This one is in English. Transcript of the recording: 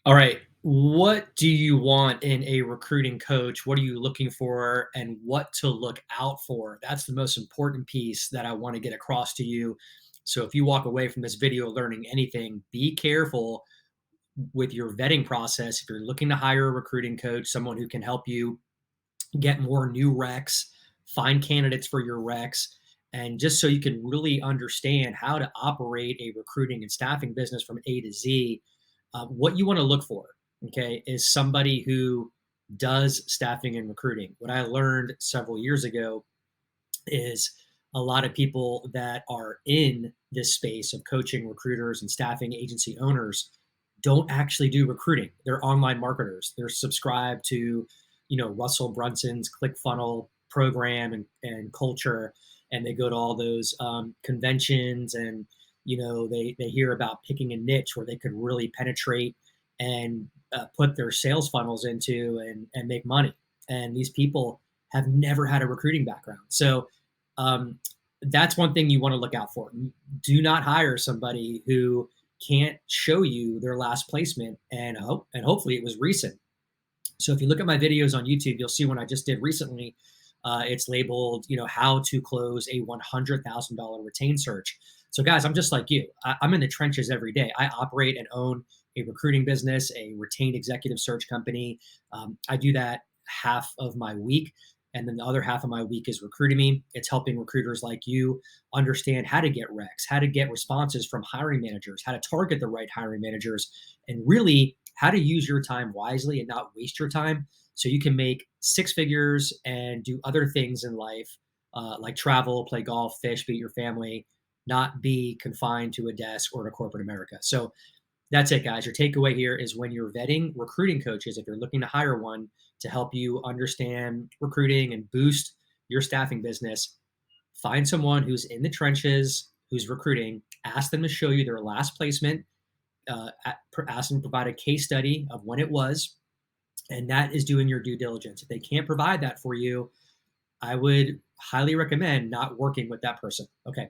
All right. What do you want in a recruiting coach? What are you looking for and what to look out for? That's the most important piece that I want to get across to you. So if you walk away from this video learning anything, be careful with your vetting process. If you're looking to hire a recruiting coach, someone who can help you get more new recs, find candidates for your recs, and just so you can really understand how to operate a recruiting and staffing business from A to Z, what you want to look for, okay, is somebody who does staffing and recruiting. What I learned several years ago is a lot of people that are in this space of coaching recruiters and staffing agency owners don't actually do recruiting. They're online marketers. They're subscribed to, Russell Brunson's ClickFunnel program and culture, and they go to all those conventions, and they hear about picking a niche where they could really penetrate and put their sales funnels into and make money. And these people have never had a recruiting background, so um, that's one thing you want to look out for. Do not hire somebody who can't show you their last placement, and hopefully it was recent. So if you look at my videos on YouTube, you'll see one I just did recently. It's labeled, how to close a $100,000 retain search. So guys, I'm just like you. I'm in the trenches every day. I operate and own a recruiting business, a retained executive search company. I do that half of my week. And then the other half of my week is Recruitemy. It's helping recruiters like you understand how to get recs, how to get responses from hiring managers, how to target the right hiring managers, and really how to use your time wisely and not waste your time so you can make six figures and do other things in life, like travel, play golf, fish, be your family, not be confined to a desk or to corporate America. So that's it, guys. Your takeaway here is when you're vetting recruiting coaches, if you're looking to hire one to help you understand recruiting and boost your staffing business, find someone who's in the trenches, who's recruiting, ask them to show you their last placement, ask them to provide a case study of when it was, and that is doing your due diligence. If they can't provide that for you, I would highly recommend not working with that person. Okay.